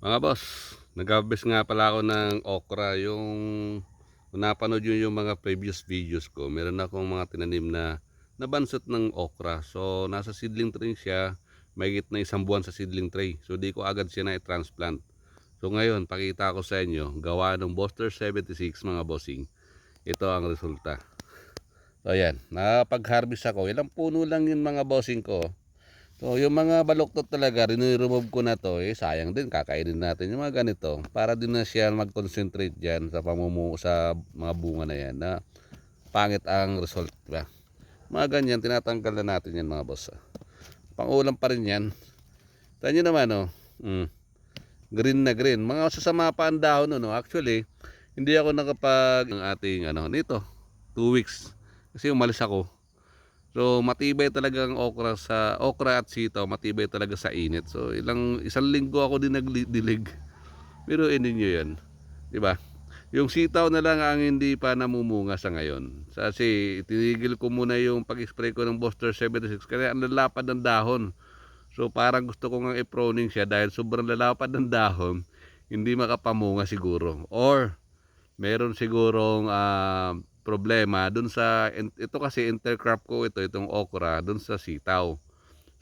Mga boss, nag-harvest nga pala ako ng okra. Kung napanood yun yung mga previous videos ko, meron akong mga tinanim na nabansot ng okra. So, nasa seedling tray siya, mahigit na 1 buwan sa seedling tray. So, di ko agad siya na i-transplant. So, ngayon, pakita ko sa inyo, gawa ng Buster 76 mga bossing. Ito ang resulta. So, ayan, nakapag-harvest ako. Ilang puno lang yun mga bossing ko. So, yung mga baluktot talaga, remove ko na to, sayang din, kakainin natin yung mga ganito, para din na siya mag-concentrate dyan sa sa mga bunga na yan, na pangit ang result, diba? Mga ganyan, tinatanggal na natin yan mga boss. Pangulam pa rin yan. Tayo naman, oh, green na green. Mga sasama pa ang dahon, no? Actually, hindi ako nakapag, ng ating, nito, 2 weeks. Kasi umalis ako. So matibay talaga ang okra at sitaw, matibay talaga sa init. So isang linggo ako din nagdilig. Pero ninyo 'yan, 'di ba? Yung sitaw na lang ang hindi pa namumunga sa ngayon. Kasi tinigil ko muna yung pag-spray ko ng Buster 76 kasi ang lalapad ng dahon. So parang gusto ko nga i-pruning siya dahil sobrang lalapad ng dahon, hindi makapamunga siguro. Or meron sigurong problema dun sa ito, kasi intercrop ko itong okra dun sa sitaw.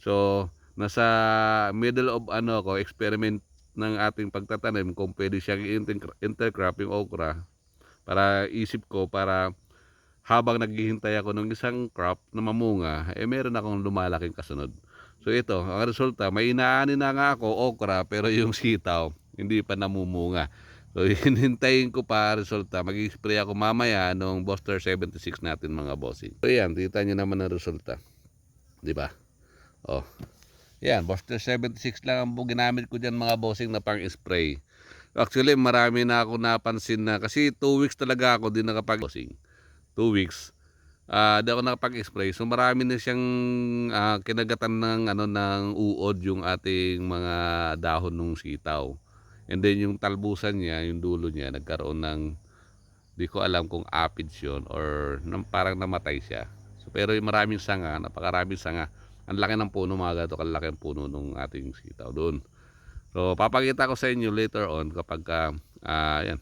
So nasa middle of ko experiment ng ating pagtatanim kung pwede siyang intercrop yung okra, para isip ko, para habang naghihintay ako ng isang crop na mamunga, meron akong lumalaking kasunod. So ito ang resulta, may inaani na nga ako okra, pero yung sitaw hindi pa namumunga. So hinintayin ko pa resulta. Mag-spray ako mamaya nung Buster 76 natin mga bossing. So yan, kita nyo naman ang resulta, di ba? Oh, yan, Buster 76 lang ang ginamit ko dyan mga bossing na pang spray. Actually marami na ako napansin na, kasi 2 weeks talaga ako din nakapag-bossing. 2 weeks di ako nakapag-spray. So marami na siyang kinagatan ng ng uod yung ating mga dahon ng sitaw. And then yung talbusan niya, yung dulo niya, nagkaroon ng, di ko alam kung aphids yun or parang namatay siya. So pero yung maraming sanga, napakaraming sanga. Ang laki ng puno mga gato, kalaki ang puno ng ating sitaw doon. So papakita ko sa inyo later on kapag yan,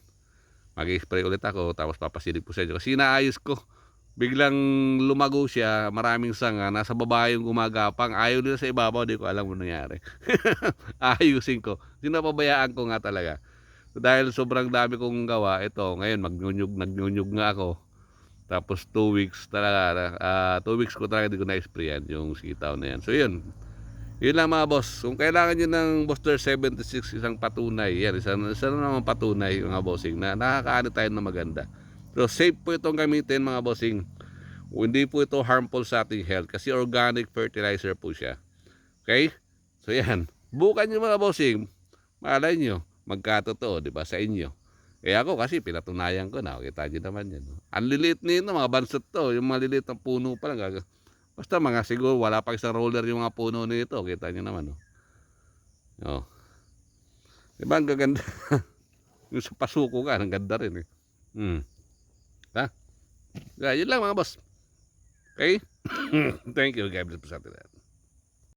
mag-spray ulit ako, tapos papasilip ko sa inyo. Kasi naayos ko, biglang lumago siya, maraming sanga, nasa baba yung gumagapang, ayaw nila sa ibabaw, di ko alam kung nangyari. Ayusin ko, sinapabayaan ko nga talaga. So, dahil sobrang dami kong gawa, ito ngayon nagngunyug nga ako. Tapos 2 weeks talaga, 2 weeks ko talaga di ko na-sprayan yung sitaw na yan. So yun lang mga boss. Kung kailangan nyo ng Buster 76, isang patunay, yan, isa na naman patunay mga bossing, na nakakaano tayo na maganda. So safe po itong gamitin mga bossing. Hindi po ito harmful sa ating health kasi organic fertilizer po siya. Okay? So yan, bukan nyo mga bossing. Malay nyo, magkatotoo, di ba, sa inyo. Ako kasi pinatunayan ko na, kita nyo naman yan. Ang liliit nito, mga bansot to, yung maliliit na puno pa lang. Basta mga siguro wala pa isang roller yung mga puno nito, kita nyo naman. Oh. Diba ang gaganda? Yung sa pasuko ka, ang ganda rin. Ha? Yun lang mga boss. Okay? Thank you, God bless po sa atin.